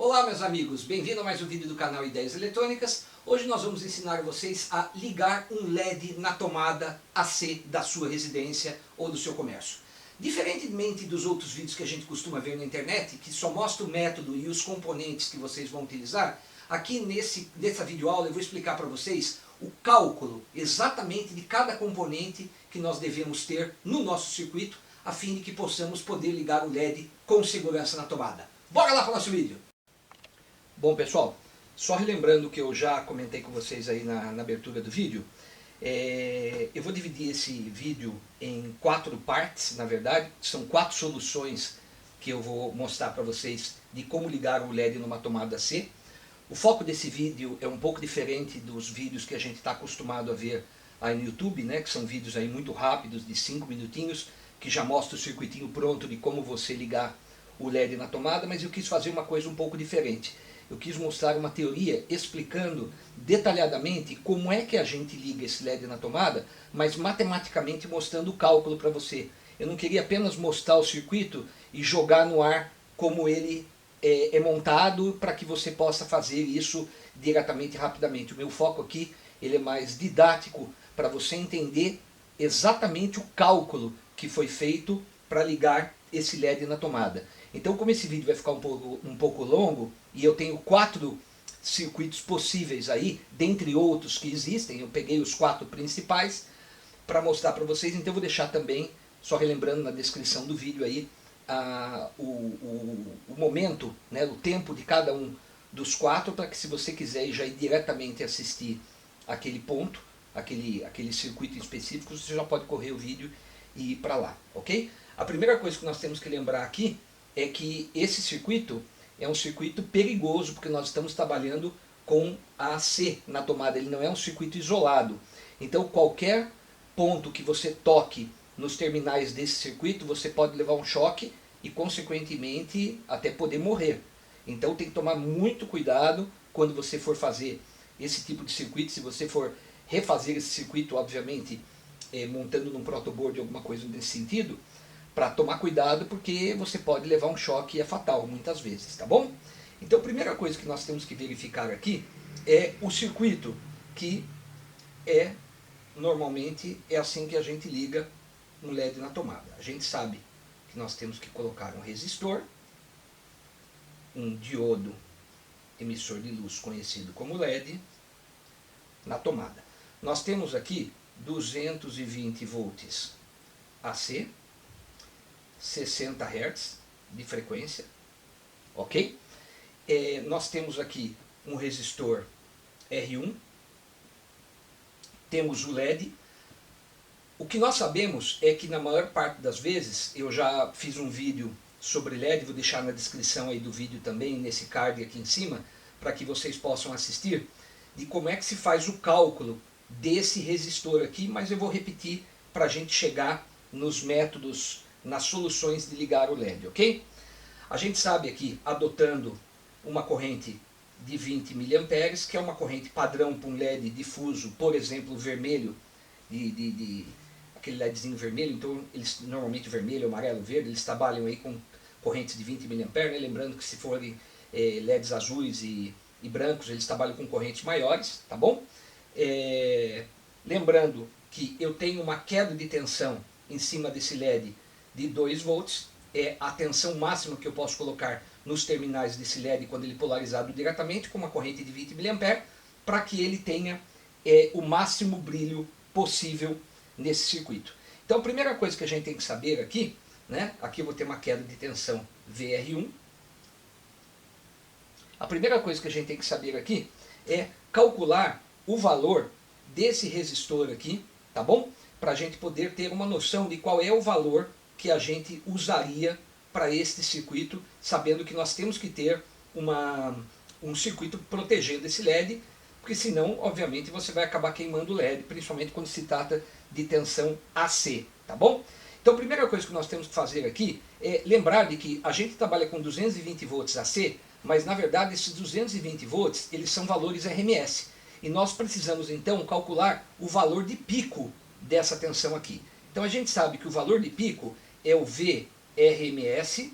Olá meus amigos, bem-vindo a mais um vídeo do canal Ideias Eletrônicas. Hoje nós vamos ensinar vocês a ligar um LED na tomada AC da sua residência ou do seu comércio. Diferentemente dos outros vídeos que a gente costuma ver na internet, que só mostra o método e os componentes que vocês vão utilizar, aqui nessa videoaula eu vou explicar para vocês o cálculo exatamente de cada componente que nós devemos ter no nosso circuito, a fim de que possamos poder ligar o LED com segurança na tomada. Bora lá para o nosso vídeo! Bom pessoal, só relembrando que eu já comentei com vocês aí na abertura do vídeo, eu vou dividir esse vídeo em 4 partes, na verdade, são 4 soluções que eu vou mostrar para vocês de como ligar o LED numa tomada C. O foco desse vídeo é um pouco diferente dos vídeos que a gente está acostumado a ver aí no YouTube, né, que são vídeos aí muito rápidos, de 5 minutinhos, que já mostra o circuitinho pronto de como você ligar o LED na tomada, mas eu quis fazer uma coisa um pouco diferente. Eu quis mostrar uma teoria explicando detalhadamente como é que a gente liga esse LED na tomada, mas matematicamente mostrando o cálculo para você. Eu não queria apenas mostrar o circuito e jogar no ar como ele é montado para que você possa fazer isso diretamente e rapidamente. O meu foco aqui ele é mais didático para você entender exatamente o cálculo que foi feito para ligar esse LED na tomada. Então, como esse vídeo vai ficar um pouco longo, e eu tenho 4 circuitos possíveis aí, dentre outros que existem, eu peguei os 4 principais para mostrar para vocês, então eu vou deixar também, só relembrando na descrição do vídeo aí, o momento, né, o tempo de cada um dos 4, para que se você quiser já ir diretamente assistir aquele ponto, aquele circuito específico, você já pode correr o vídeo e ir para lá, ok? A primeira coisa que nós temos que lembrar aqui é que esse circuito é um circuito perigoso, porque nós estamos trabalhando com a AC na tomada, ele não é um circuito isolado. Então qualquer ponto que você toque nos terminais desse circuito, você pode levar um choque e consequentemente até poder morrer. Então tem que tomar muito cuidado quando você for fazer esse tipo de circuito, se você for refazer esse circuito, obviamente, montando num protoboard alguma coisa nesse sentido, para tomar cuidado, porque você pode levar um choque e é fatal muitas vezes, tá bom? Então a primeira coisa que nós temos que verificar aqui é o circuito, que normalmente é assim que a gente liga um LED na tomada. A gente sabe que nós temos que colocar um resistor, um diodo emissor de luz conhecido como LED, na tomada. Nós temos aqui 220 volts AC, 60 Hz de frequência, ok? Nós temos aqui um resistor R1, temos o LED. O que nós sabemos é que na maior parte das vezes, eu já fiz um vídeo sobre LED, vou deixar na descrição aí do vídeo também, nesse card aqui em cima, para que vocês possam assistir, de como é que se faz o cálculo desse resistor aqui, mas eu vou repetir para a gente chegar nos métodos, nas soluções de ligar o LED, ok? A gente sabe aqui, adotando uma corrente de 20 mA, que é uma corrente padrão para um LED difuso, por exemplo, vermelho, aquele LEDzinho vermelho, então eles normalmente vermelho, amarelo, verde, eles trabalham aí com correntes de 20 mA, né? Lembrando que se forem LEDs azuis e brancos, eles trabalham com correntes maiores, tá bom? Lembrando que eu tenho uma queda de tensão em cima desse LED de 2 volts, é a tensão máxima que eu posso colocar nos terminais desse LED quando ele polarizado diretamente com uma corrente de 20 mA, para que ele tenha o máximo brilho possível nesse circuito. Então a primeira coisa que a gente tem que saber aqui, né, aqui eu vou ter uma queda de tensão VR1, a primeira coisa que a gente tem que saber aqui é calcular o valor desse resistor aqui, tá bom? Para a gente poder ter uma noção de qual é o valor que a gente usaria para este circuito, sabendo que nós temos que ter um circuito protegendo esse LED, porque senão, obviamente, você vai acabar queimando o LED, principalmente quando se trata de tensão AC, tá bom? Então a primeira coisa que nós temos que fazer aqui é lembrar de que a gente trabalha com 220 volts AC, mas na verdade esses 220 volts, eles são valores RMS. E nós precisamos então calcular o valor de pico dessa tensão aqui. Então a gente sabe que o valor de pico é o VRMS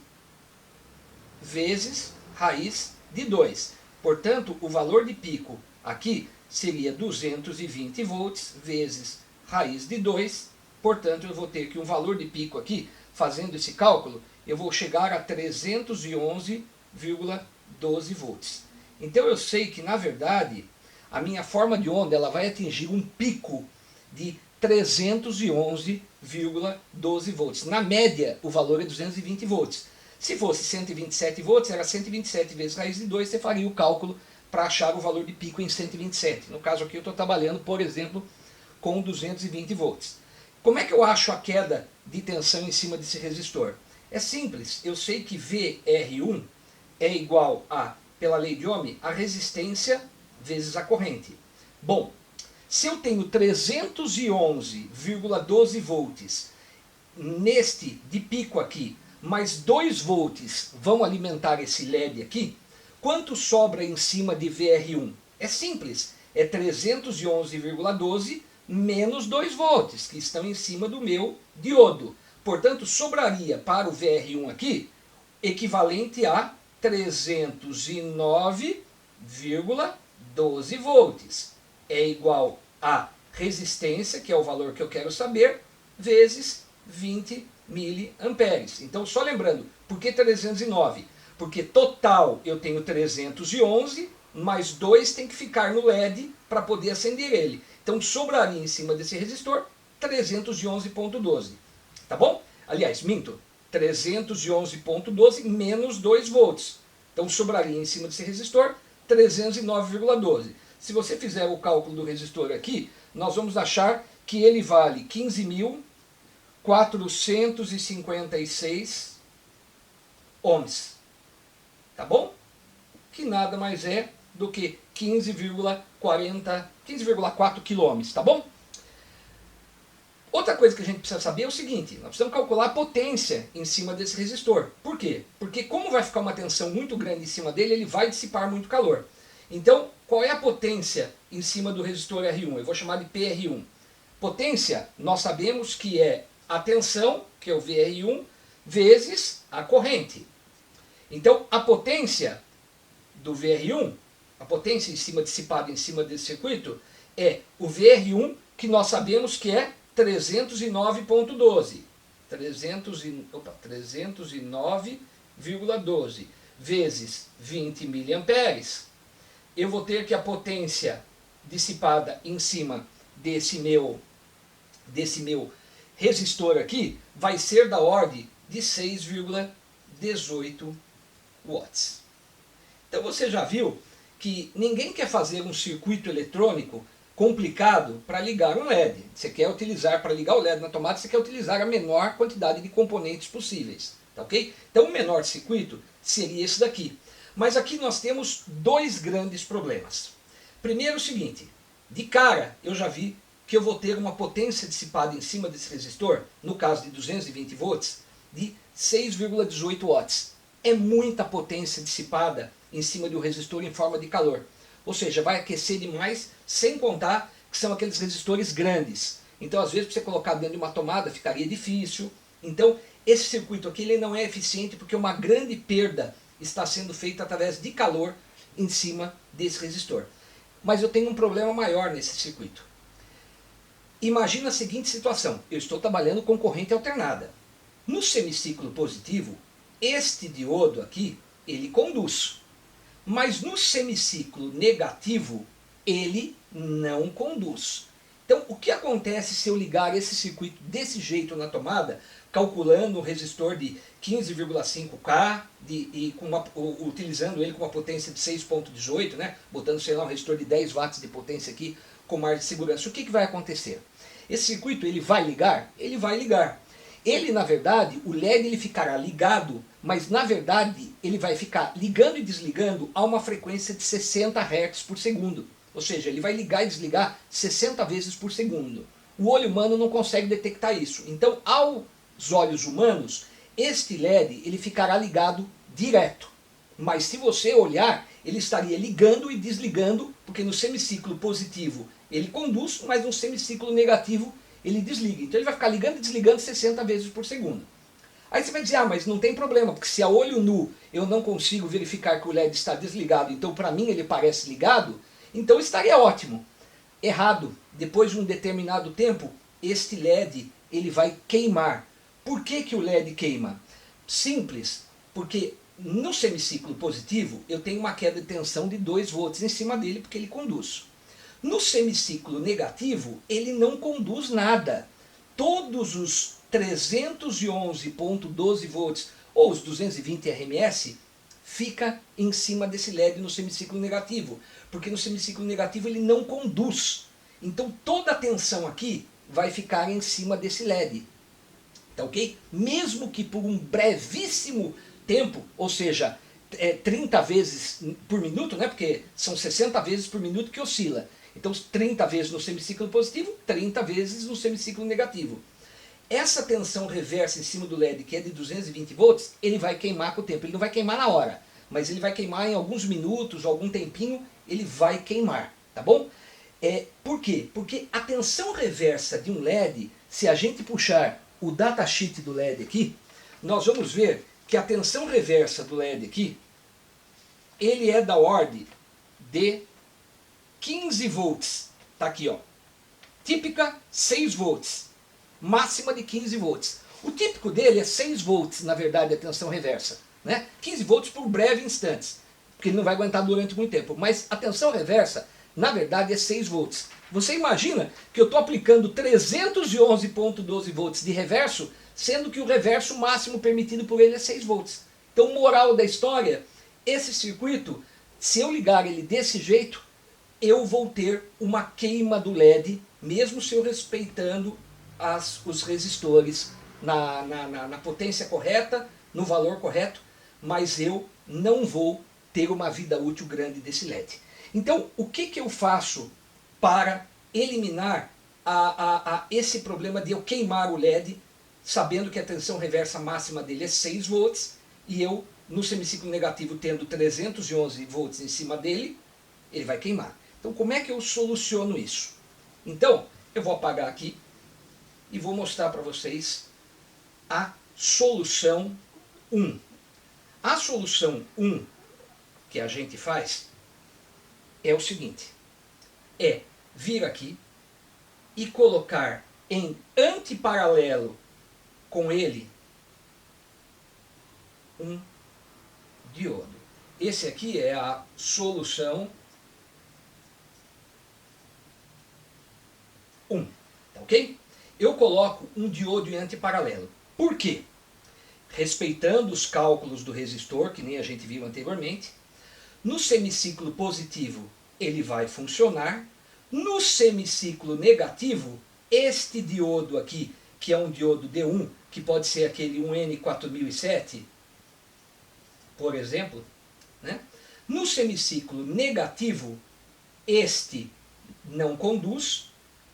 vezes raiz de 2. Portanto, o valor de pico aqui seria 220 volts vezes raiz de 2. Portanto, eu vou ter que um valor de pico aqui, fazendo esse cálculo, eu vou chegar a 311,12 volts. Então eu sei que, na verdade, a minha forma de onda ela vai atingir um pico de 311,12 volts. Na média, o valor é 220 volts. Se fosse 127 volts, era 127 vezes raiz de 2, você faria o cálculo para achar o valor de pico em 127. No caso aqui eu estou trabalhando, por exemplo, com 220 volts. Como é que eu acho a queda de tensão em cima desse resistor? É simples, eu sei que VR1 é igual a, pela lei de Ohm, a resistência vezes a corrente. Bom, se eu tenho 311,12 volts neste de pico aqui, mais 2 volts vão alimentar esse LED aqui, quanto sobra em cima de VR1? É simples, é 311,12 menos 2 volts, que estão em cima do meu diodo. Portanto, sobraria para o VR1 aqui, equivalente a 309,12 volts. É igual a resistência, que é o valor que eu quero saber, vezes 20 miliamperes. Então, só lembrando, por que 309? Porque total eu tenho 311, mais 2 tem que ficar no LED para poder acender ele. Então sobraria em cima desse resistor 311,12. Tá bom? Aliás, minto, 311,12 menos 2 volts. Então sobraria em cima desse resistor 309,12. Se você fizer o cálculo do resistor aqui, nós vamos achar que ele vale 15.456 ohms. Tá bom? Que nada mais é do que 15,4 km, tá bom? Outra coisa que a gente precisa saber é o seguinte, nós precisamos calcular a potência em cima desse resistor. Por quê? Porque como vai ficar uma tensão muito grande em cima dele, ele vai dissipar muito calor. Então, qual é a potência em cima do resistor R1? Eu vou chamar de PR1. Potência, nós sabemos que é a tensão, que é o VR1, vezes a corrente. Então, a potência do VR1, a potência dissipada em cima desse circuito, é o VR1, que nós sabemos que é 309,12. 309,12 vezes 20 miliamperes. Eu vou ter que a potência dissipada em cima desse meu resistor aqui vai ser da ordem de 6,18 watts. Então você já viu que ninguém quer fazer um circuito eletrônico complicado para ligar um LED. Você quer utilizar, para ligar o LED na tomada, você quer utilizar a menor quantidade de componentes possíveis. Tá ok? Então o menor circuito seria esse daqui. Mas aqui nós temos dois grandes problemas. Primeiro o seguinte, de cara eu já vi que eu vou ter uma potência dissipada em cima desse resistor, no caso de 220 volts, de 6,18 watts. É muita potência dissipada em cima de um resistor em forma de calor. Ou seja, vai aquecer demais, sem contar que são aqueles resistores grandes. Então, às vezes, para você colocar dentro de uma tomada, ficaria difícil. Então, esse circuito aqui ele não é eficiente porque uma grande perda está sendo feita através de calor em cima desse resistor. Mas eu tenho um problema maior nesse circuito. Imagina a seguinte situação, eu estou trabalhando com corrente alternada. No semiciclo positivo, este diodo aqui, ele conduz. Mas no semiciclo negativo, ele não conduz. Então, o que acontece se eu ligar esse circuito desse jeito na tomada, calculando um resistor de 15,5K, utilizando ele com uma potência de 6,18, né? Botando, sei lá, um resistor de 10 watts de potência aqui, com margem de segurança. O que vai acontecer? Esse circuito, ele vai ligar? Ele vai ligar. Ele, na verdade, o LED ele ficará ligado, mas na verdade ele vai ficar ligando e desligando a uma frequência de 60 Hz por segundo. Ou seja, ele vai ligar e desligar 60 vezes por segundo. O olho humano não consegue detectar isso. Então, aos olhos humanos, este LED ele ficará ligado direto. Mas se você olhar, ele estaria ligando e desligando, porque no semiciclo positivo ele conduz, mas no semiciclo negativo ele desliga. Então ele vai ficar ligando e desligando 60 vezes por segundo. Aí você vai dizer, ah, mas não tem problema, porque se a olho nu eu não consigo verificar que o LED está desligado, então para mim ele parece ligado, então estaria ótimo. Errado. Depois de um determinado tempo, este LED ele vai queimar. Por que que o LED queima? Simples, porque no semiciclo positivo eu tenho uma queda de tensão de 2 volts em cima dele, porque ele conduz. No semiciclo negativo, ele não conduz nada. Todos os 311.12 volts ou os 220 RMS fica em cima desse LED no semiciclo negativo, porque no semiciclo negativo ele não conduz. Então toda a tensão aqui vai ficar em cima desse LED. Tá ok? Mesmo que por um brevíssimo tempo, ou seja, 30 vezes por minuto, né? Porque são 60 vezes por minuto que oscila. Então 30 vezes no semiciclo positivo, 30 vezes no semiciclo negativo. Essa tensão reversa em cima do LED, que é de 220 volts, ele vai queimar com o tempo. Ele não vai queimar na hora, mas ele vai queimar em alguns minutos, algum tempinho, ele vai queimar, tá bom? Por quê? Porque a tensão reversa de um LED, se a gente puxar o datasheet do LED aqui, nós vamos ver que a tensão reversa do LED aqui, ele é da ordem de 15 volts. Tá aqui, ó. Típica 6 volts. Máxima de 15 volts. O típico dele é 6 volts, na verdade, a tensão reversa. Né? 15 volts por breve instantes, porque ele não vai aguentar durante muito tempo. Mas a tensão reversa, na verdade, é 6 volts. Você imagina que eu estou aplicando 311.12 volts de reverso, sendo que o reverso máximo permitido por ele é 6 volts. Então, moral da história, esse circuito, se eu ligar ele desse jeito, eu vou ter uma queima do LED, mesmo se eu respeitando os resistores na potência correta, no valor correto, mas eu não vou ter uma vida útil grande desse LED. Então, o que eu faço para eliminar esse problema de eu queimar o LED, sabendo que a tensão reversa máxima dele é 6 volts, e eu, no semiciclo negativo, tendo 311 volts em cima dele, ele vai queimar. Então, como é que eu soluciono isso? Então, eu vou apagar aqui e vou mostrar para vocês a solução 1. A solução 1 que a gente faz é o seguinte, é vir aqui e colocar em antiparalelo com ele um diodo. Esse aqui é a solução 1, tá ok? Eu coloco um diodo em antiparalelo. Por quê? Respeitando os cálculos do resistor, que nem a gente viu anteriormente, no semiciclo positivo ele vai funcionar, no semiciclo negativo, este diodo aqui, que é um diodo D1, que pode ser aquele 1N4007, por exemplo, né? No semiciclo negativo, este não conduz,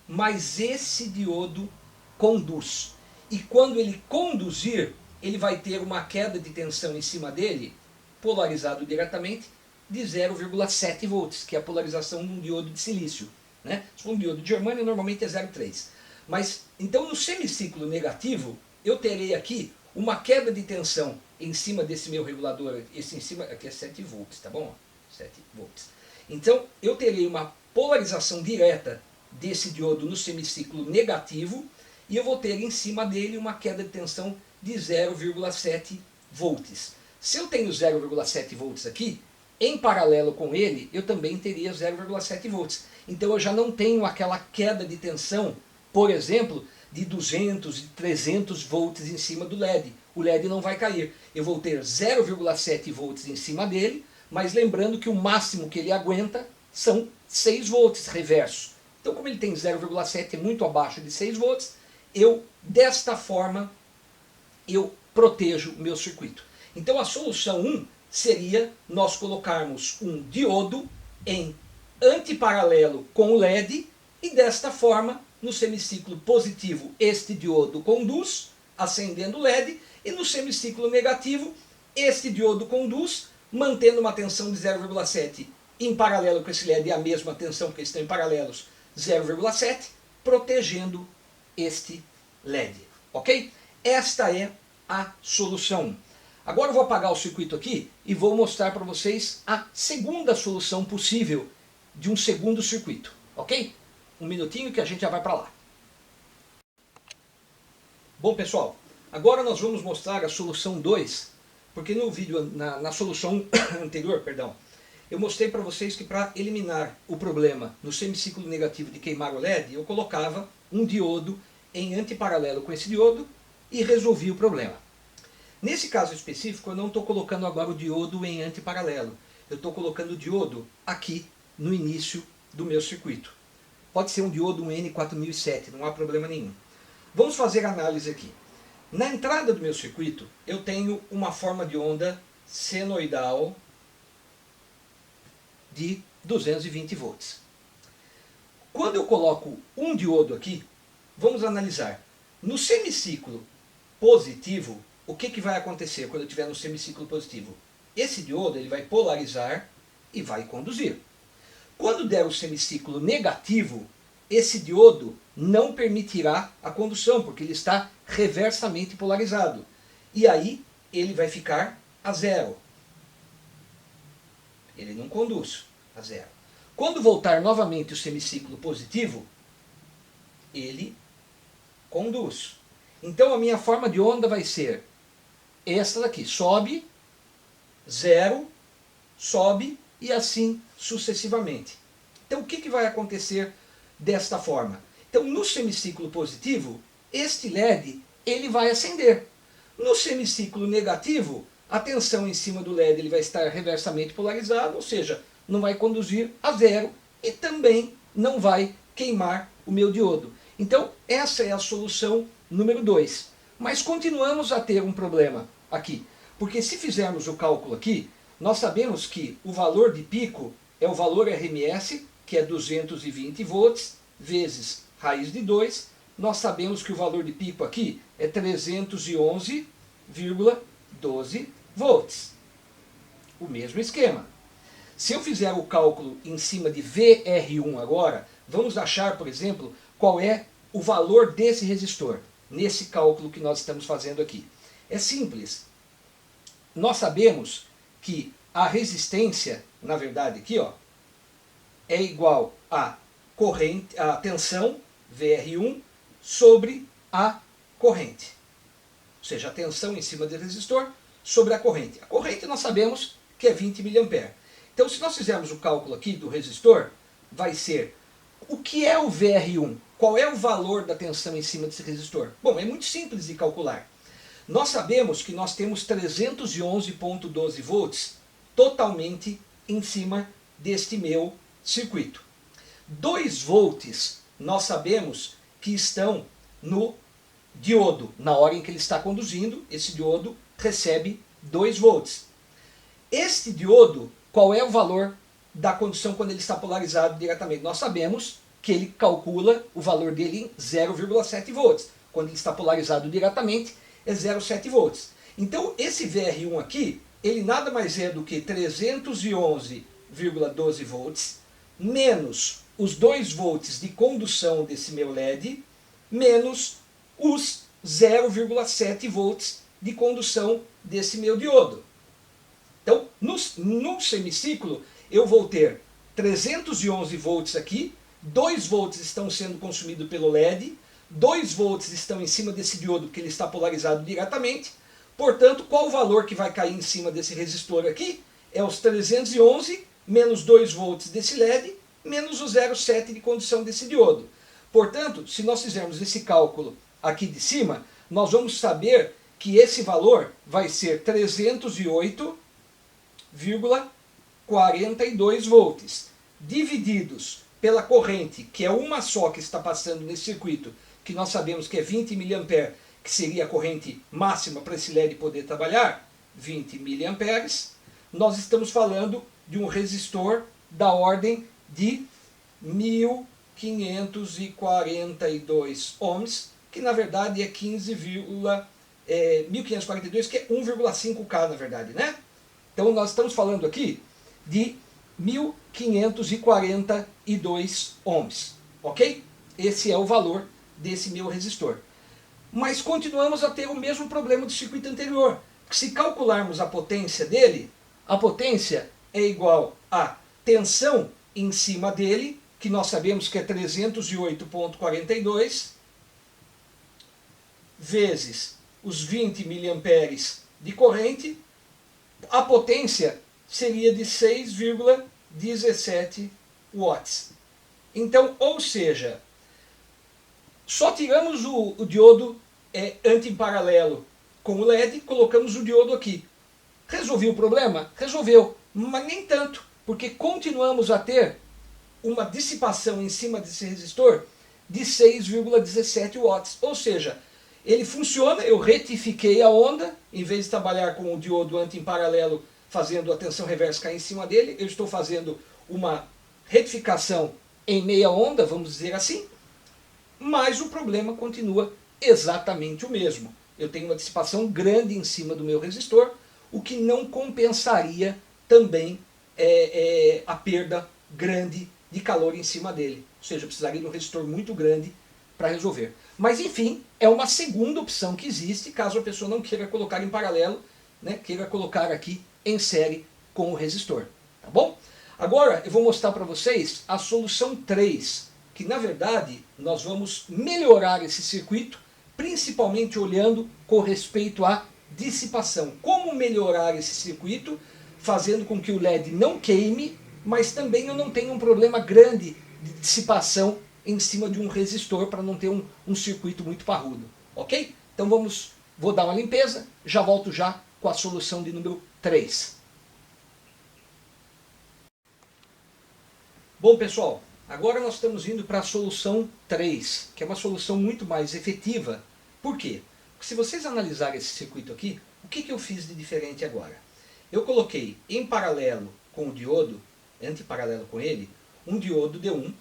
mas esse diodo conduz. E quando ele conduzir, ele vai ter uma queda de tensão em cima dele, polarizado diretamente, de 0,7 volts, que é a polarização de um diodo de silício. Né? Se for um diodo de germânio, normalmente é 0,3. Mas, então, no semiciclo negativo, eu terei aqui uma queda de tensão em cima desse meu regulador. Esse em cima, aqui é 7 volts, tá bom? 7 volts. Então, eu terei uma polarização direta desse diodo no semiciclo negativo, e eu vou ter em cima dele uma queda de tensão de 0,7 volts. Se eu tenho 0,7 volts aqui, em paralelo com ele, eu também teria 0,7 volts. Então eu já não tenho aquela queda de tensão, por exemplo, de 200 e 300 volts em cima do LED. O LED não vai cair. Eu vou ter 0,7 volts em cima dele, mas lembrando que o máximo que ele aguenta são 6 volts reverso. Então, como ele tem 0,7 muito abaixo de 6 volts, desta forma, eu protejo o meu circuito. Então, a solução 1 seria nós colocarmos um diodo em antiparalelo com o LED, e desta forma, no semiciclo positivo, este diodo conduz, acendendo o LED, e no semiciclo negativo, este diodo conduz, mantendo uma tensão de 0,7 em paralelo com esse LED, e a mesma tensão, porque estão em paralelos, 0,7, protegendo este LED. Ok? Esta é a solução. Agora eu vou apagar o circuito aqui e vou mostrar para vocês a segunda solução possível de um segundo circuito, ok? Um minutinho que a gente já vai para lá. Bom pessoal, agora nós vamos mostrar a solução 2, porque no vídeo, na solução anterior, perdão, eu mostrei para vocês que para eliminar o problema no semiciclo negativo de queimar o LED, eu colocava um diodo em antiparalelo com esse diodo e resolvi o problema. Nesse caso específico, eu não estou colocando agora o diodo em antiparalelo. Eu estou colocando o diodo aqui no início do meu circuito. Pode ser um diodo, um N4007, não há problema nenhum. Vamos fazer a análise aqui. Na entrada do meu circuito, eu tenho uma forma de onda senoidal de 220 volts. Quando eu coloco um diodo aqui, vamos analisar. No semiciclo positivo, o que vai acontecer quando eu estiver no semiciclo positivo? Esse diodo ele vai polarizar e vai conduzir. Quando der o semiciclo negativo, esse diodo não permitirá a condução, porque ele está reversamente polarizado. E aí ele vai ficar a zero. Ele não conduz a zero. Quando voltar novamente o semiciclo positivo, ele conduz. Então a minha forma de onda vai ser esta daqui. Sobe, zero, sobe e assim sucessivamente. Então o que vai acontecer desta forma? Então no semiciclo positivo, este LED ele vai acender. No semiciclo negativo, a tensão em cima do LED ele vai estar reversamente polarizado, ou seja, não vai conduzir a zero e também não vai queimar o meu diodo. Então essa é a solução número 2. Mas continuamos a ter um problema aqui, porque se fizermos o cálculo aqui, nós sabemos que o valor de pico é o valor RMS, que é 220 volts, vezes raiz de 2. Nós sabemos que o valor de pico aqui é 311,12 volts. O mesmo esquema. Se eu fizer o cálculo em cima de VR1 agora, vamos achar, por exemplo, qual é o valor desse resistor, nesse cálculo que nós estamos fazendo aqui. É simples. Nós sabemos que a resistência, na verdade aqui, ó, é igual a corrente, a tensão VR1 sobre a corrente. Ou seja, a tensão em cima do resistor sobre a corrente. A corrente nós sabemos que é 20 mA. Então se nós fizermos o cálculo aqui do resistor, vai ser o que é o VR1? Qual é o valor da tensão em cima desse resistor? Bom, é muito simples de calcular. Nós sabemos que nós temos 311,12 volts totalmente em cima deste meu circuito. 2 volts nós sabemos que estão no diodo. Na hora em que ele está conduzindo, esse diodo recebe 2 volts. Este diodo, qual é o valor da condução quando ele está polarizado diretamente? Nós sabemos que ele calcula o valor dele em 0,7 volts. Quando ele está polarizado diretamente, é 0,7 volts. Então esse VR1 aqui, ele nada mais é do que 311,12 volts, menos os 2 volts de condução desse meu LED, menos os 0,7 volts de condução desse meu diodo. Então, no semiciclo, eu vou ter 311 volts aqui, 2 volts estão sendo consumidos pelo LED, 2 volts estão em cima desse diodo porque ele está polarizado diretamente. Portanto, qual o valor que vai cair em cima desse resistor aqui? É os 311 menos 2 volts desse LED, menos o 0,7 de condução desse diodo. Portanto, se nós fizermos esse cálculo aqui de cima, nós vamos saber que esse valor vai ser 308,42 volts, divididos pela corrente, que é uma só que está passando nesse circuito, que nós sabemos que é 20 mA, que seria a corrente máxima para esse LED poder trabalhar, 20 mA, nós estamos falando de um resistor da ordem de 1542 ohms, que na verdade é 1542, que é 1,5K na verdade, né? Então nós estamos falando aqui de 1542 ohms, ok? Esse é o valor desse meu resistor. mas continuamos a ter o mesmo problema do circuito anterior. Se calcularmos a potência dele, a potência é igual a tensão em cima dele, que nós sabemos que é 308,42, vezes os 20 miliamperes de corrente, a potência seria de 6,17 watts. Então, ou seja, só tiramos o diodo antiparalelo com o LED, colocamos o diodo aqui. Resolveu o problema? Resolveu, mas nem tanto, porque continuamos a ter uma dissipação em cima desse resistor de 6,17 watts. Ou seja, ele funciona, eu retifiquei a onda, em vez de trabalhar com o diodo anti-paralelo fazendo a tensão reversa cair em cima dele, eu estou fazendo uma retificação em meia onda, vamos dizer assim, mas o problema continua exatamente o mesmo. Eu tenho uma dissipação grande em cima do meu resistor, o que não compensaria também a perda grande de calor em cima dele. Ou seja, eu precisaria de um resistor muito grande para resolver. Mas enfim, é uma segunda opção que existe, caso a pessoa não queira colocar em paralelo, né, queira colocar aqui em série com o resistor. Tá bom? Agora eu vou mostrar para vocês a solução 3, que na verdade nós vamos melhorar esse circuito, principalmente olhando com respeito à dissipação. Como melhorar esse circuito, fazendo com que o LED não queime, mas também eu não tenha um problema grande de dissipação em cima de um resistor, para não ter um circuito muito parrudo. Ok? Então vou dar uma limpeza, já volto já com a solução de número 3. Bom pessoal, agora nós estamos indo para a solução 3, que é uma solução muito mais efetiva. Por quê? Porque se vocês analisarem esse circuito aqui, o que eu fiz de diferente agora? Eu coloquei em paralelo com o diodo, antiparalelo com ele, um diodo D1,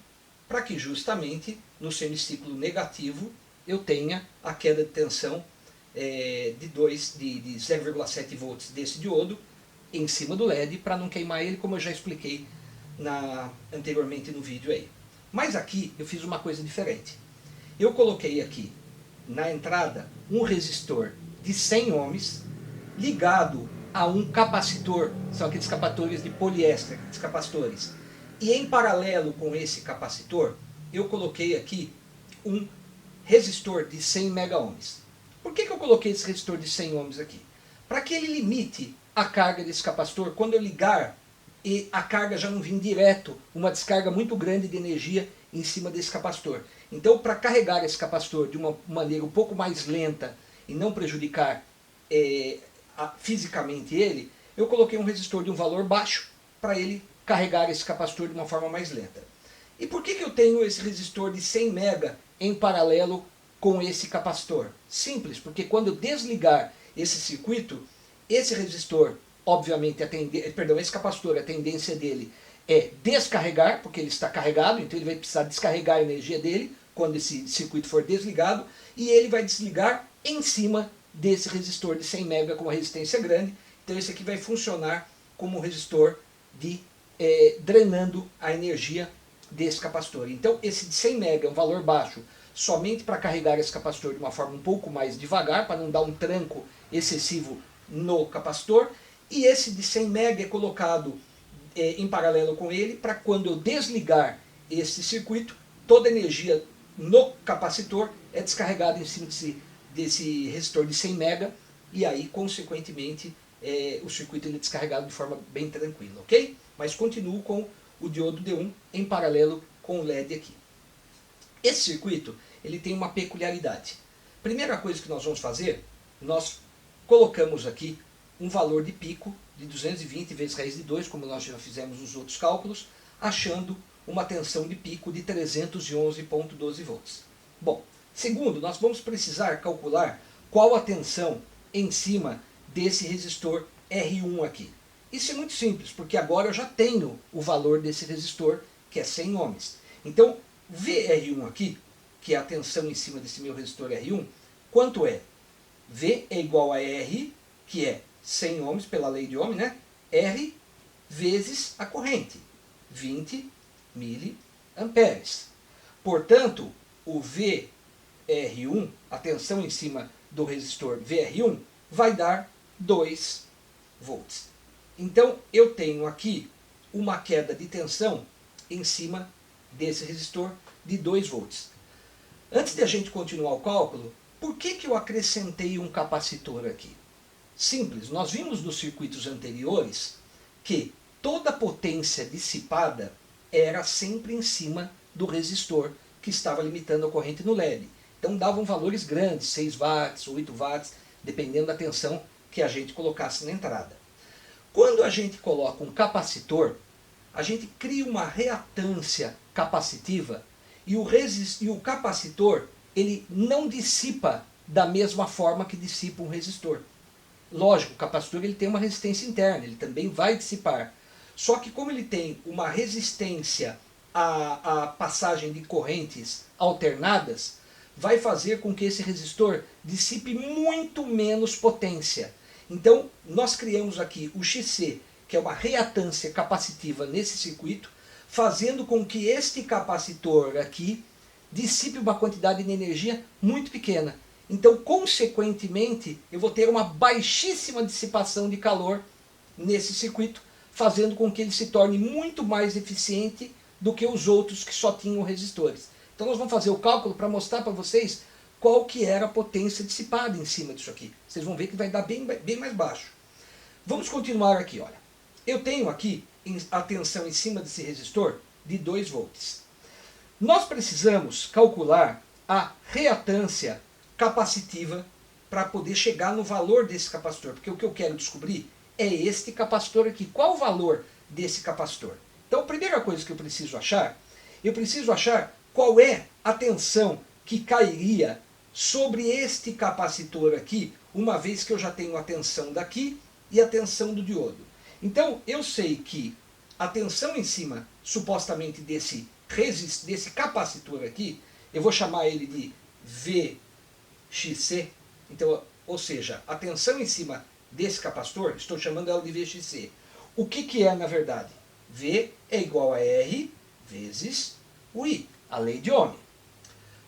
para que justamente no semiciclo negativo eu tenha a queda de tensão de 0,7 volts desse diodo em cima do LED, para não queimar ele, como eu já expliquei anteriormente no vídeo aí. Mas aqui eu fiz uma coisa diferente. Eu coloquei aqui na entrada um resistor de 100 ohms ligado a um capacitor, são aqueles capacitores de poliéster, capacitores. E em paralelo com esse capacitor, eu coloquei aqui um resistor de 100 mega ohms. Por que eu coloquei esse resistor de 100 ohms aqui? Para que ele limite a carga desse capacitor quando eu ligar e a carga já não vir direto, uma descarga muito grande de energia em cima desse capacitor. Então, para carregar esse capacitor de uma maneira um pouco mais lenta e não prejudicar fisicamente ele, eu coloquei um resistor de um valor baixo para ele carregar esse capacitor de uma forma mais lenta. E por que eu tenho esse resistor de 100 mega em paralelo com esse capacitor? Simples, porque quando eu desligar esse circuito, esse resistor, obviamente, esse capacitor, a tendência dele é descarregar, porque ele está carregado, então ele vai precisar descarregar a energia dele quando esse circuito for desligado, e ele vai desligar em cima desse resistor de 100 mega com uma resistência grande. Então esse aqui vai funcionar como um resistor drenando a energia desse capacitor. Então esse de 100 mega é um valor baixo somente para carregar esse capacitor de uma forma um pouco mais devagar, para não dar um tranco excessivo no capacitor, e esse de 100 mega é colocado em paralelo com ele, para quando eu desligar esse circuito, toda a energia no capacitor é descarregada em cima desse resistor de 100 mega, e aí consequentemente o circuito ele é descarregado de forma bem tranquila, ok? Mas continuo com o diodo D1 em paralelo com o LED aqui. Esse circuito ele tem uma peculiaridade. Primeira coisa que nós vamos fazer, nós colocamos aqui um valor de pico de 220 vezes raiz de 2, como nós já fizemos nos outros cálculos, achando uma tensão de pico de 311,12 volts. Bom, segundo, nós vamos precisar calcular qual a tensão em cima desse resistor R1 aqui. Isso é muito simples, porque agora eu já tenho o valor desse resistor, que é 100 ohms. Então, VR1 aqui, que é a tensão em cima desse meu resistor R1, quanto é? V é igual a R, que é 100 ohms pela lei de Ohm, né? R vezes a corrente, 20 miliamperes. Portanto, o V VR1, a tensão em cima do resistor VR1, vai dar 2 volts. Então eu tenho aqui uma queda de tensão em cima desse resistor de 2 volts. Antes de a gente continuar o cálculo, por que eu acrescentei um capacitor aqui? Simples, nós vimos nos circuitos anteriores que toda a potência dissipada era sempre em cima do resistor que estava limitando a corrente no LED. Então davam valores grandes, 6 watts, 8 watts, dependendo da tensão que a gente colocasse na entrada. Quando a gente coloca um capacitor, a gente cria uma reatância capacitiva e o capacitor ele não dissipa da mesma forma que dissipa um resistor. Lógico, o capacitor ele tem uma resistência interna, ele também vai dissipar. Só que como ele tem uma resistência à passagem de correntes alternadas, vai fazer com que esse resistor dissipe muito menos potência. Então, nós criamos aqui o XC, que é uma reatância capacitiva nesse circuito, fazendo com que este capacitor aqui dissipe uma quantidade de energia muito pequena. Então, consequentemente, eu vou ter uma baixíssima dissipação de calor nesse circuito, fazendo com que ele se torne muito mais eficiente do que os outros que só tinham resistores. Então nós vamos fazer o cálculo para mostrar para vocês qual que era a potência dissipada em cima disso aqui. Vocês vão ver que vai dar bem mais baixo. Vamos continuar aqui, olha. Eu tenho aqui a tensão em cima desse resistor de 2 volts. Nós precisamos calcular a reatância capacitiva para poder chegar no valor desse capacitor, porque o que eu quero descobrir é este capacitor aqui. Qual o valor desse capacitor? Então a primeira coisa que eu preciso achar qual é a tensão que cairia sobre este capacitor aqui, uma vez que eu já tenho a tensão daqui e a tensão do diodo. Então eu sei que a tensão em cima, supostamente, desse capacitor aqui, eu vou chamar ele de VXC, então, ou seja, a tensão em cima desse capacitor, estou chamando ela de VXC. O que é na verdade? V é igual a R vezes o I, a lei de Ohm.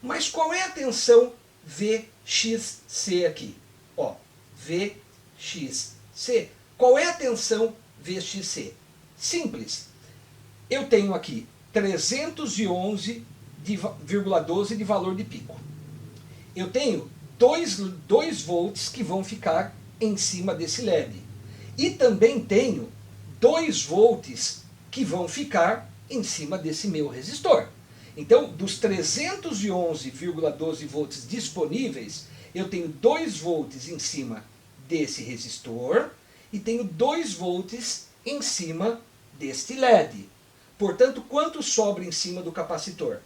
Mas qual é a tensão VXC aqui? Ó, VXC. Qual é a tensão VXC? Simples. Eu tenho aqui 311,12 de valor de pico. Eu tenho 2 volts que vão ficar em cima desse LED. E também tenho 2 volts que vão ficar em cima desse meu resistor. Então, dos 311,12 volts disponíveis, eu tenho 2 volts em cima desse resistor e tenho 2 volts em cima deste LED. Portanto, quanto sobra em cima do capacitor?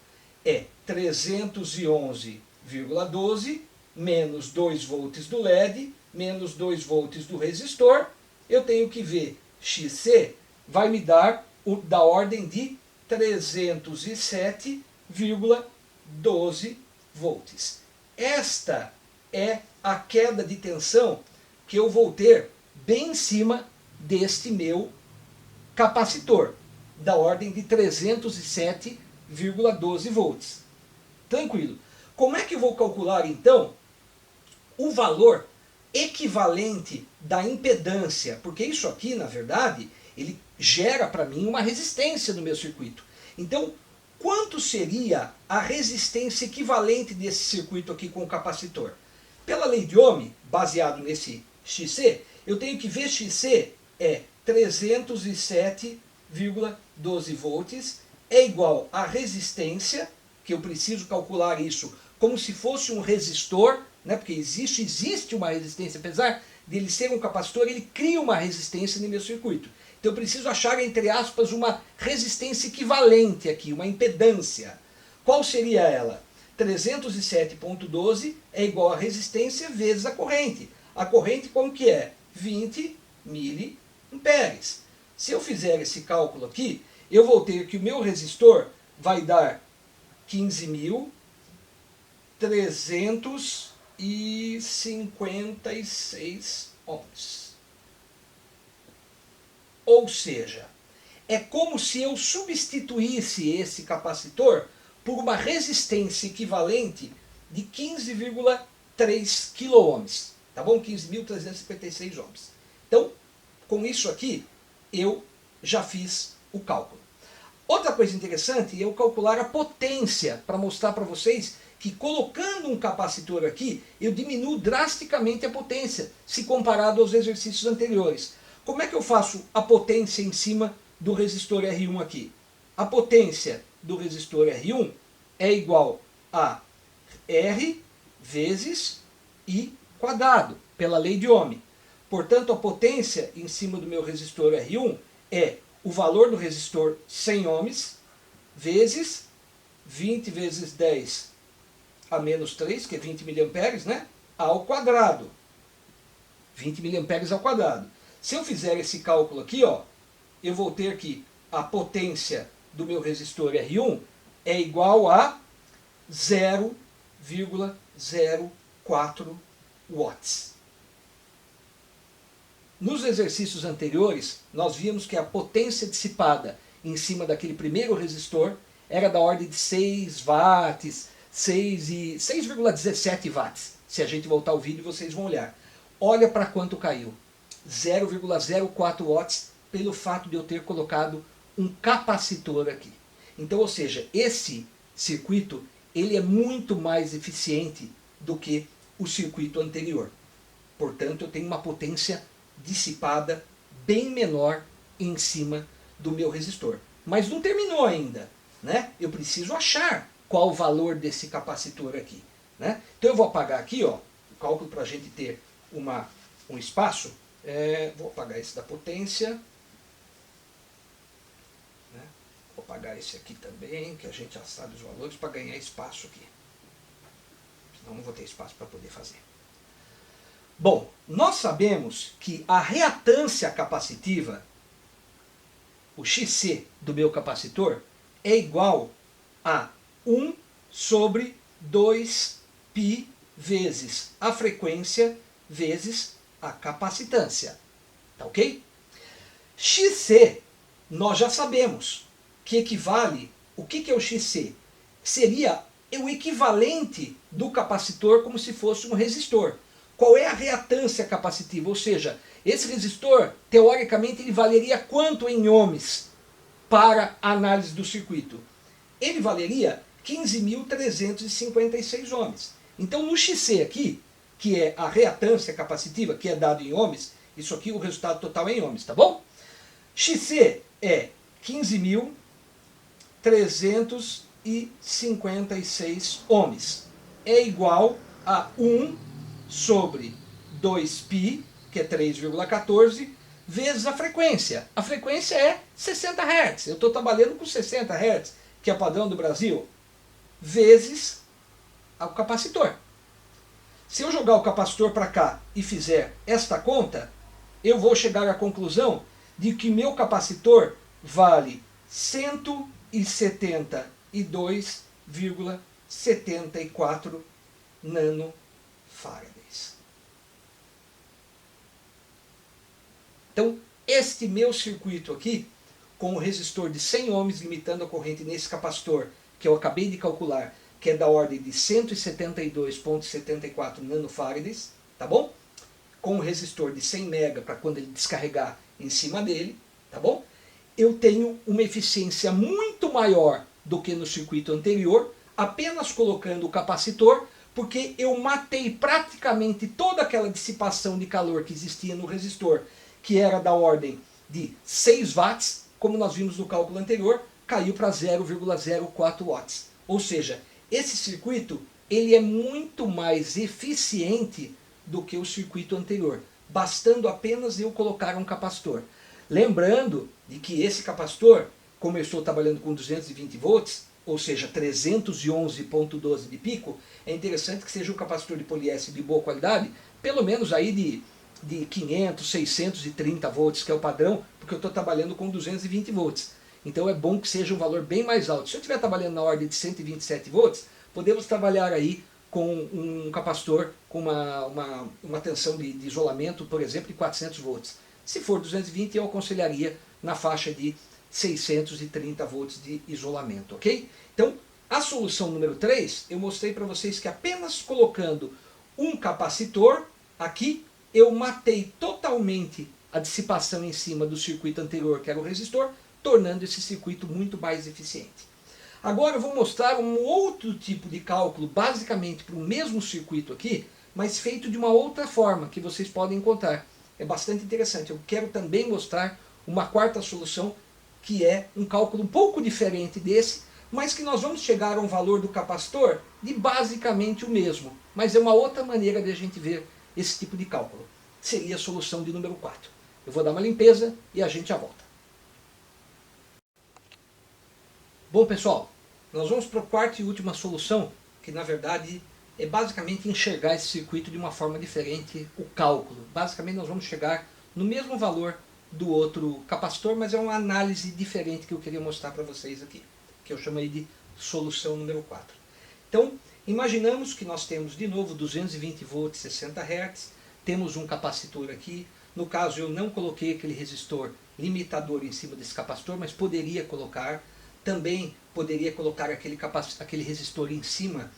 É 311,12 menos 2 volts do LED, menos 2 volts do resistor. Eu tenho que ver XC vai me dar da ordem de 307,12 volts. Esta é a queda de tensão que eu vou ter bem em cima deste meu capacitor, da ordem de 307,12 volts. Tranquilo. Como é que eu vou calcular então o valor equivalente da impedância? Porque isso aqui, na verdade, ele gera para mim uma resistência no meu circuito. Então, quanto seria a resistência equivalente desse circuito aqui com o capacitor? Pela lei de Ohm, baseado nesse XC, eu tenho que ver XC é 307,12 volts, é igual à resistência, que eu preciso calcular isso como se fosse um resistor, né, porque existe uma resistência, apesar dele ser um capacitor, ele cria uma resistência no meu circuito. Então eu preciso achar, entre aspas, uma resistência equivalente aqui, uma impedância. Qual seria ela? 307,12 é igual a resistência vezes a corrente. A corrente como que é? 20 miliamperes. Se eu fizer esse cálculo aqui, eu vou ter que o meu resistor vai dar 15.356 ohms. Ou seja, é como se eu substituísse esse capacitor por uma resistência equivalente de 15,3 quiloohms, tá bom? 15.356 ohms. Então, com isso aqui, eu já fiz o cálculo. Outra coisa interessante é eu calcular a potência, para mostrar para vocês que colocando um capacitor aqui, eu diminuo drasticamente a potência, se comparado aos exercícios anteriores. Como é que eu faço a potência em cima do resistor R1 aqui? A potência do resistor R1 é igual a R vezes I quadrado, pela lei de Ohm. Portanto, a potência em cima do meu resistor R1 é o valor do resistor 100 ohms vezes 20 vezes 10 a menos 3, que é 20 miliamperes, né? Ao quadrado. 20 miliamperes ao quadrado. Se eu fizer esse cálculo aqui, ó, eu vou ter que a potência do meu resistor R1 é igual a 0,04 watts. Nos exercícios anteriores, nós vimos que a potência dissipada em cima daquele primeiro resistor era da ordem de 6 watts, 6,17 watts. Se a gente voltar ao vídeo, vocês vão olhar. Olha para quanto caiu. 0,04 watts pelo fato de eu ter colocado um capacitor aqui. Então, ou seja, esse circuito ele é muito mais eficiente do que o circuito anterior. Portanto, eu tenho uma potência dissipada bem menor em cima do meu resistor. Mas não terminou ainda, né? Eu preciso achar qual o valor desse capacitor aqui, né? Então eu vou apagar aqui, ó, o cálculo para a gente ter um espaço. Vou apagar esse da potência, né? Vou apagar esse aqui também, que a gente já sabe os valores, para ganhar espaço aqui. Senão não vou ter espaço para poder fazer. Bom, nós sabemos que a reatância capacitiva, o XC do meu capacitor, é igual a 1 sobre 2π vezes a frequência vezes a capacitância. Tá ok? XC, nós já sabemos que equivale, o que é o XC? Seria o equivalente do capacitor como se fosse um resistor. Qual é a reatância capacitiva? Ou seja, esse resistor, teoricamente, ele valeria quanto em ohms para a análise do circuito? Ele valeria 15.356 ohms. Então, no XC aqui, que é a reatância capacitiva, que é dado em ohms, isso aqui o resultado total é em ohms, tá bom? XC é 15.356 ohms. É igual a 1 sobre 2π, que é 3,14, vezes a frequência. A frequência é 60 Hz. Eu estou trabalhando com 60 Hz, que é o padrão do Brasil, vezes o capacitor. Se eu jogar o capacitor para cá e fizer esta conta, eu vou chegar à conclusão de que meu capacitor vale 172,74 nanofarads. Então, este meu circuito aqui, com o resistor de 100 ohms limitando a corrente nesse capacitor, que eu acabei de calcular, que é da ordem de 172,74 nanofarads, tá bom? Com o resistor de 100 mega para quando ele descarregar em cima dele, tá bom? Eu tenho uma eficiência muito maior do que no circuito anterior, apenas colocando o capacitor, porque eu matei praticamente toda aquela dissipação de calor que existia no resistor, que era da ordem de 6 watts, como nós vimos no cálculo anterior, caiu para 0,04 watts. Ou seja, esse circuito ele é muito mais eficiente do que o circuito anterior, bastando apenas eu colocar um capacitor. Lembrando de que esse capacitor, como eu estou trabalhando com 220 volts, ou seja, 311,12 de pico, é interessante que seja um capacitor de poliéster de boa qualidade, pelo menos aí de 500, 630 volts, que é o padrão, porque eu estou trabalhando com 220 volts. Então é bom que seja um valor bem mais alto. Se eu estiver trabalhando na ordem de 127 volts, podemos trabalhar aí com um capacitor com uma tensão de isolamento, por exemplo, de 400 volts. Se for 220, eu aconselharia na faixa de 630 volts de isolamento, ok? Então, A solução número 3, eu mostrei para vocês que apenas colocando um capacitor aqui, eu matei totalmente a dissipação em cima do circuito anterior, que era o resistor, tornando esse circuito muito mais eficiente. Agora eu vou mostrar um outro tipo de cálculo, basicamente para o mesmo circuito aqui, mas feito de uma outra forma, que vocês podem encontrar. É bastante interessante. Eu quero também mostrar uma quarta solução, que é um cálculo um pouco diferente desse, mas que nós vamos chegar a um valor do capacitor de basicamente o mesmo. Mas é uma outra maneira de a gente ver esse tipo de cálculo. Seria a solução de número 4. Eu vou dar uma limpeza e a gente já volta. Bom, pessoal, nós vamos para a quarta e última solução, que na verdade é basicamente enxergar esse circuito de uma forma diferente, o cálculo. Basicamente nós vamos chegar no mesmo valor do outro capacitor, mas é uma análise diferente que eu queria mostrar para vocês aqui, que eu chamei de solução número 4. Então, imaginamos que nós temos de novo 220 volts, 60 Hz, temos um capacitor aqui. No caso eu não coloquei aquele resistor limitador em cima desse capacitor, mas poderia colocar. Também poderia colocar aquele resistor em cima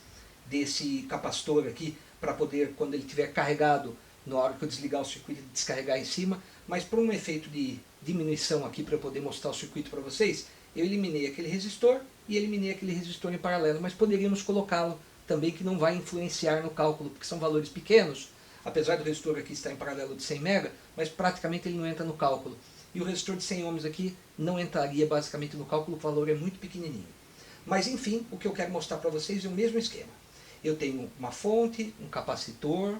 desse capacitor aqui, para poder, quando ele estiver carregado, na hora que eu desligar o circuito, descarregar em cima. Mas por um efeito de diminuição aqui, para eu poder mostrar o circuito para vocês, eu eliminei aquele resistor e eliminei aquele resistor em paralelo. Mas poderíamos colocá-lo também, que não vai influenciar no cálculo, porque são valores pequenos, apesar do resistor aqui estar em paralelo de 100 mega, mas praticamente ele não entra no cálculo. E o resistor de 100 ohms aqui não entraria basicamente no cálculo, o valor é muito pequenininho. Mas enfim, o que eu quero mostrar para vocês é o mesmo esquema. Eu tenho uma fonte, um capacitor,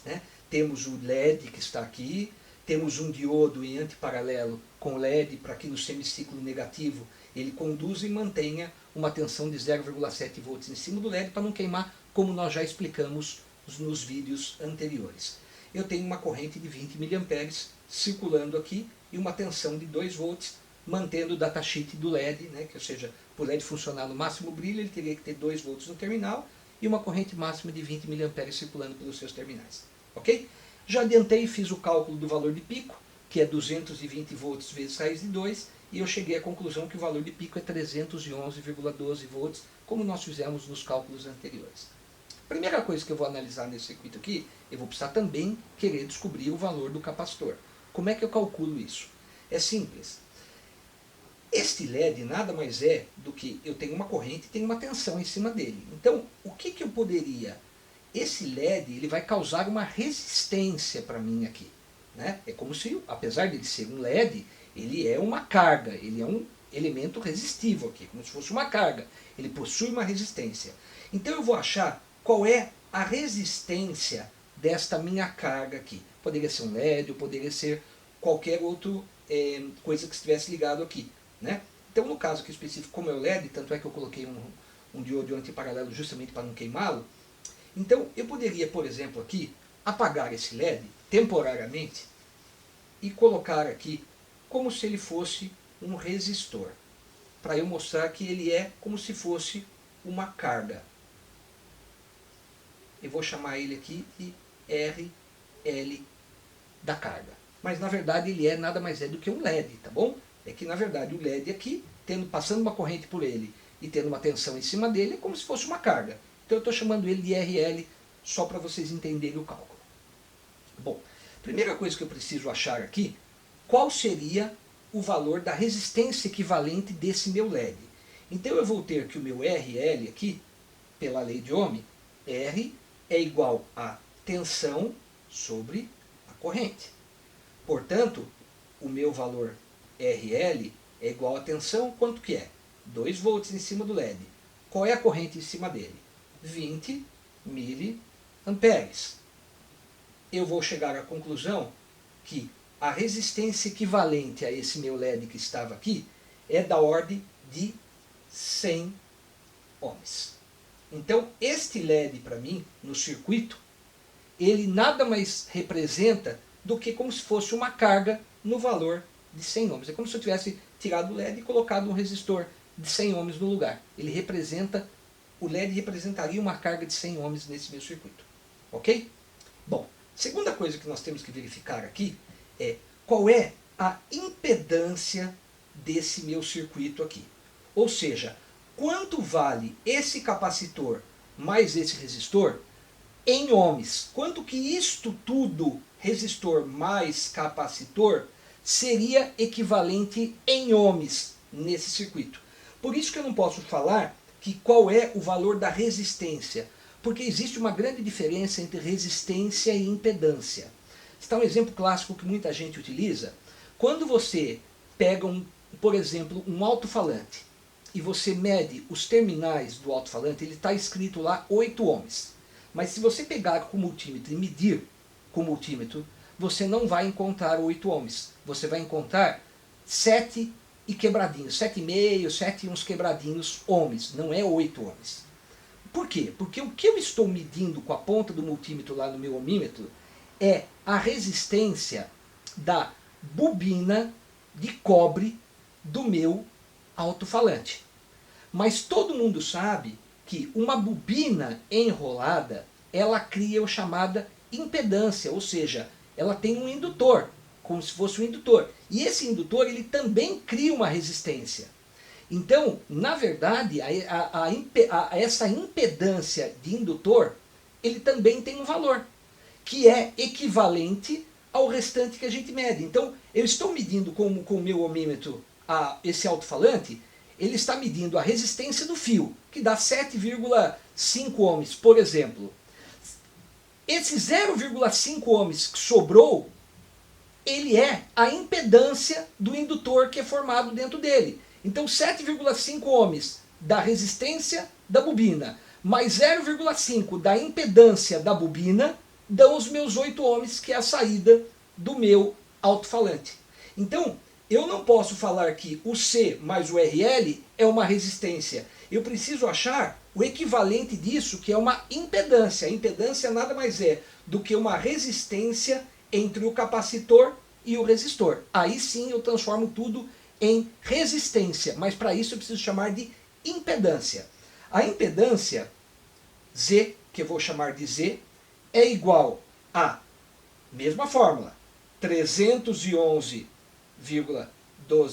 né? Temos o LED que está aqui, temos um diodo em antiparalelo com LED para que no semiciclo negativo ele conduza e mantenha uma tensão de 0,7 volts em cima do LED para não queimar, como nós já explicamos nos vídeos anteriores. Eu tenho uma corrente de 20 mA circulando aqui e uma tensão de 2 volts, mantendo o datasheet do LED, né, que, ou seja, para o LED funcionar no máximo brilho, ele teria que ter 2 volts no terminal e uma corrente máxima de 20 mA circulando pelos seus terminais. Ok? Já adiantei e fiz o cálculo do valor de pico, que é 220 volts vezes raiz de 2, e eu cheguei à conclusão que o valor de pico é 311,12 volts, como nós fizemos nos cálculos anteriores. Primeira coisa que eu vou analisar nesse circuito aqui, eu vou precisar também querer descobrir o valor do capacitor. Como é que eu calculo isso? É simples. Este LED nada mais é do que eu tenho uma corrente e tenho uma tensão em cima dele. Então, o que eu poderia... Esse LED ele vai causar uma resistência para mim aqui. Né? É como se, apesar de ele ser um LED, ele é uma carga, ele é um elemento resistivo aqui, como se fosse uma carga. Ele possui uma resistência. Então eu vou achar qual é a resistência desta minha carga aqui. Poderia ser um LED, ou poderia ser qualquer outra coisa que estivesse ligado aqui. Né? Então no caso aqui específico, como é o LED, tanto é que eu coloquei um diodo antiparalelo justamente para não queimá-lo. Então eu poderia, por exemplo, aqui, apagar esse LED temporariamente e colocar aqui como se ele fosse um resistor, para eu mostrar que ele é como se fosse uma carga. Eu vou chamar ele aqui de RL da carga. Mas na verdade ele é nada mais é do que um LED, tá bom? É que na verdade o LED aqui, passando uma corrente por ele e tendo uma tensão em cima dele, é como se fosse uma carga. Então eu estou chamando ele de RL só para vocês entenderem o cálculo. Bom, primeira coisa que eu preciso achar aqui, qual seria o valor da resistência equivalente desse meu LED. Então eu vou ter que o meu RL aqui, pela lei de Ohm, R é igual a tensão sobre a corrente. Portanto, o meu valor RL é igual a tensão, quanto que é? 2 volts em cima do LED. Qual é a corrente em cima dele? 20 miliamperes. Eu vou chegar à conclusão que a resistência equivalente a esse meu LED que estava aqui é da ordem de 100 ohms. Então, este LED para mim, no circuito, ele nada mais representa do que como se fosse uma carga no valor de 100 ohms. É como se eu tivesse tirado o LED e colocado um resistor de 100 ohms no lugar. O LED representaria uma carga de 100 ohms nesse meu circuito. Ok? Bom, segunda coisa que nós temos que verificar aqui é qual é a impedância desse meu circuito aqui. Ou seja, quanto vale esse capacitor mais esse resistor em ohms. Quanto que isto tudo, resistor mais capacitor, seria equivalente em ohms nesse circuito. Por isso que eu não posso falar que qual é o valor da resistência, porque existe uma grande diferença entre resistência e impedância. Está um exemplo clássico que muita gente utiliza. Quando você pega, por exemplo, um alto-falante e você mede os terminais do alto-falante, ele está escrito lá 8 ohms. Mas se você pegar com o multímetro e medir com o multímetro, você não vai encontrar 8 ohms. Você vai encontrar 7 e quebradinhos, 7,5, 7 e uns quebradinhos ohms, não é 8 ohms. Por quê? Porque o que eu estou medindo com a ponta do multímetro lá no meu ohmímetro é a resistência da bobina de cobre do meu alto-falante. Mas todo mundo sabe que uma bobina enrolada, ela cria o chamada impedância, ou seja, ela tem um indutor, como se fosse um indutor. E esse indutor, ele também cria uma resistência. Então, na verdade, essa impedância de indutor, ele também tem um valor, que é equivalente ao restante que a gente mede. Então, eu estou medindo com o meu ohmímetro esse alto-falante, ele está medindo a resistência do fio, que dá 7,5 ohms, por exemplo. Esse 0,5 ohms que sobrou, ele é a impedância do indutor que é formado dentro dele. Então 7,5 ohms da resistência da bobina, mais 0,5 da impedância da bobina, dão os meus 8 ohms, que é a saída do meu alto-falante. Então, eu não posso falar que o C mais o RL é uma resistência. Eu preciso achar o equivalente disso, que é uma impedância. A impedância nada mais é do que uma resistência entre o capacitor e o resistor. Aí sim eu transformo tudo em resistência, mas para isso eu preciso chamar de impedância. A impedância, Z, que eu vou chamar de Z, é igual a, mesma fórmula, 311,12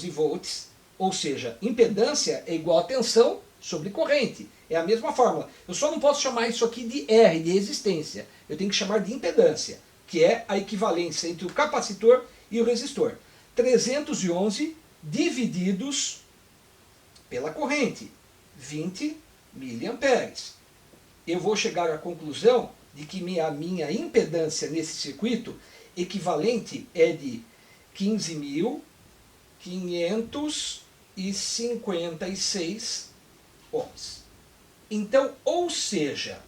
volts, ou seja, impedância é igual a tensão sobre corrente. É a mesma fórmula. Eu só não posso chamar isso aqui de R, de resistência. Eu tenho que chamar de impedância, que é a equivalência entre o capacitor e o resistor. 311 divididos pela corrente, 20 miliamperes. Eu vou chegar à conclusão de que a minha impedância nesse circuito equivalente é de 15.556 ohms. Então, ou seja,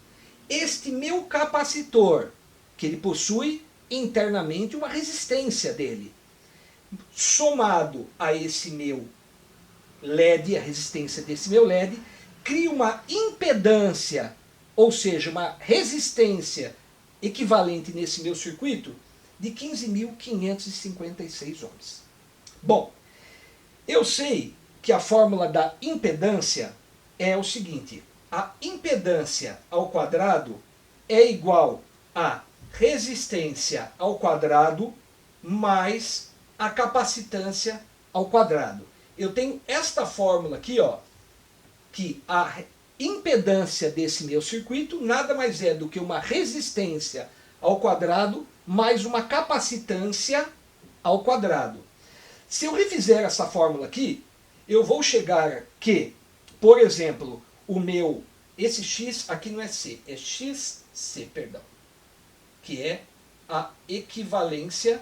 este meu capacitor, que ele possui internamente uma resistência dele, somado a esse meu LED, a resistência desse meu LED, cria uma impedância, ou seja, uma resistência equivalente nesse meu circuito de 15.556 ohms. Bom, eu sei que a fórmula da impedância é o seguinte: a impedância ao quadrado é igual a resistência ao quadrado mais a capacitância ao quadrado. Eu tenho esta fórmula aqui, ó, que a impedância desse meu circuito nada mais é do que uma resistência ao quadrado mais uma capacitância ao quadrado. Se eu refizer essa fórmula aqui, eu vou chegar que, por exemplo, esse X aqui não é C, é XC, perdão, que é a equivalência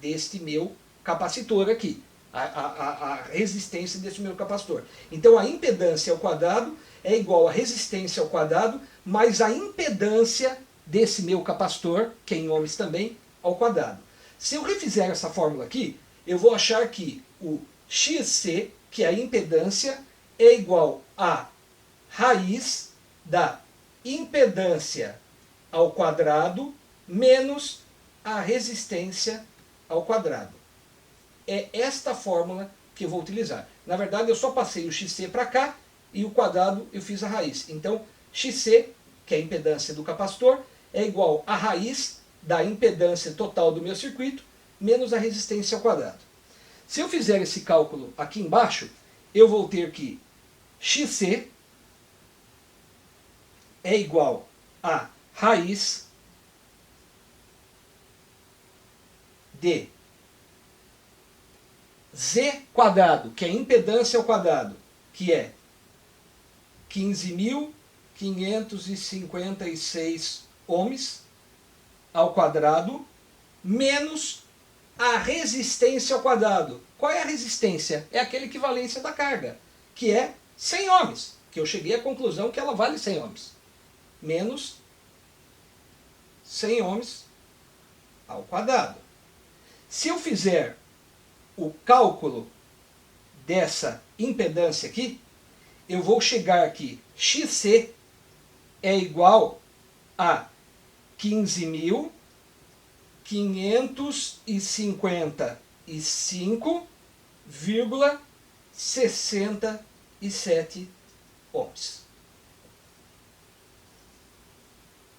deste meu capacitor aqui, a resistência desse meu capacitor. Então a impedância ao quadrado é igual a resistência ao quadrado mais a impedância desse meu capacitor, que é em ohms também, ao quadrado. Se eu refizer essa fórmula aqui, eu vou achar que o XC, que é a impedância, é igual a raiz da impedância ao quadrado menos a resistência ao quadrado. É esta fórmula que eu vou utilizar. Na verdade, eu só passei o XC para cá e o quadrado eu fiz a raiz. Então, XC, que é a impedância do capacitor, é igual a raiz da impedância total do meu circuito menos a resistência ao quadrado. Se eu fizer esse cálculo aqui embaixo, eu vou ter que XC é igual a raiz de Z quadrado, que é impedância ao quadrado, que é 15.556 ohms ao quadrado, menos a resistência ao quadrado. Qual é a resistência? É aquela equivalência da carga, que é 100 ohms, que eu cheguei à conclusão que ela vale 100 ohms. Menos 100 ohms ao quadrado. Se eu fizer o cálculo dessa impedância aqui, eu vou chegar aqui, XC é igual a 15.555,67 ohms.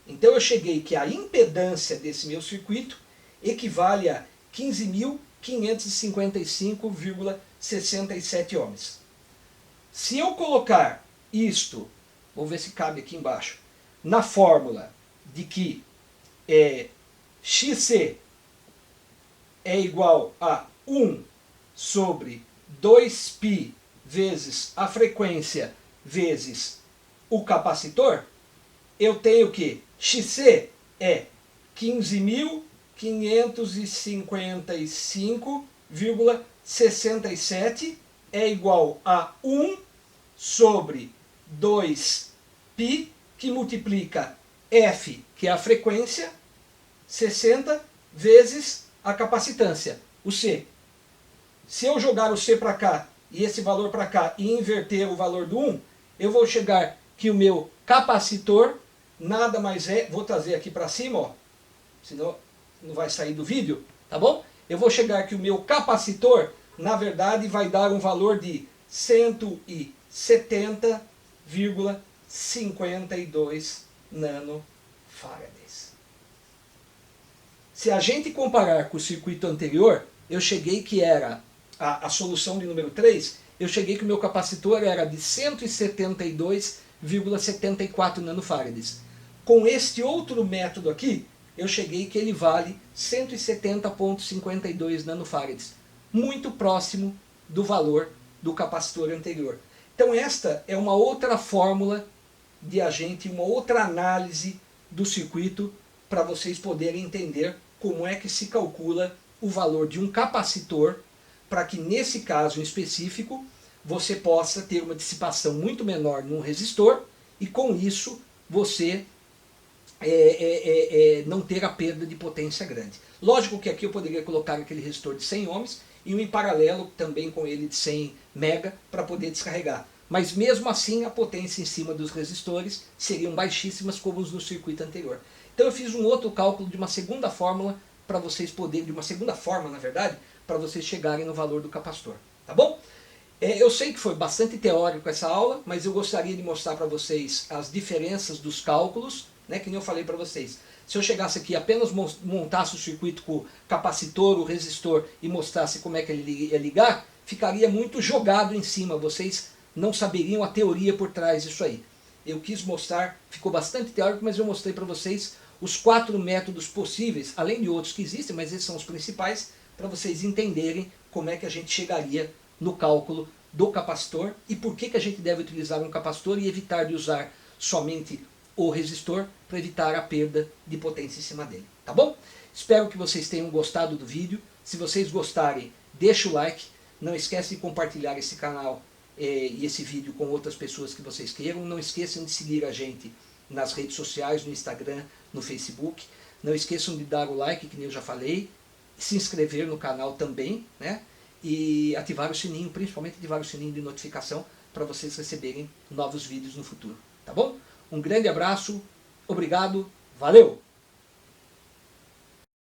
Então eu cheguei que a impedância desse meu circuito equivale a 15.555,67 ohms. Se eu colocar isto, vou ver se cabe aqui embaixo, na fórmula de que XC é igual a 1 sobre 2π vezes a frequência vezes o capacitor, eu tenho que XC é 15.555,67 é igual a 1 sobre 2π, que multiplica F, que é a frequência, 60, vezes a capacitância, o C. Se eu jogar o C para cá e esse valor para cá e inverter o valor do 1, eu vou chegar que o meu capacitor nada mais é, vou trazer aqui para cima, ó, senão não vai sair do vídeo, tá bom? Eu vou chegar que o meu capacitor, na verdade, vai dar um valor de 170,52 nanofarads. Se a gente comparar com o circuito anterior, eu cheguei que era a solução de número 3, eu cheguei que o meu capacitor era de 172,74 nanofarads. Com este outro método aqui, eu cheguei que ele vale 170,52 nanofarads, muito próximo do valor do capacitor anterior. Então esta é uma outra fórmula de agente, uma outra análise do circuito para vocês poderem entender como é que se calcula o valor de um capacitor, para que nesse caso em específico você possa ter uma dissipação muito menor num resistor e com isso você não ter a perda de potência grande. Lógico que aqui eu poderia colocar aquele resistor de 100 ohms e um em paralelo também com ele de 100 mega para poder descarregar. Mas mesmo assim a potência em cima dos resistores seriam baixíssimas como os no circuito anterior. Então eu fiz um outro cálculo de uma segunda fórmula para vocês poderem, de uma segunda forma na verdade, para vocês chegarem no valor do capacitor. Tá bom? Eu sei que foi bastante teórico essa aula, mas eu gostaria de mostrar para vocês as diferenças dos cálculos, né, que nem eu falei para vocês. Se eu chegasse aqui e apenas montasse o circuito com o capacitor, o resistor e mostrasse como é que ele ia ligar, ficaria muito jogado em cima, vocês não saberiam a teoria por trás disso aí. Eu quis mostrar, ficou bastante teórico, mas eu mostrei para vocês os 4 métodos possíveis, além de outros que existem, mas esses são os principais, para vocês entenderem como é que a gente chegaria no cálculo do capacitor e por que a gente deve utilizar um capacitor e evitar de usar somente o resistor para evitar a perda de potência em cima dele. Tá bom? Espero que vocês tenham gostado do vídeo. Se vocês gostarem, deixa o like. Não esquece de compartilhar esse canal e esse vídeo com outras pessoas que vocês queiram. Não esqueçam de seguir a gente nas redes sociais, no Instagram, no Facebook. Não esqueçam de dar o like, que nem eu já falei. Se inscrever no canal também, né? E ativar o sininho, principalmente ativar o sininho de notificação para vocês receberem novos vídeos no futuro. Tá bom? Um grande abraço, obrigado, valeu!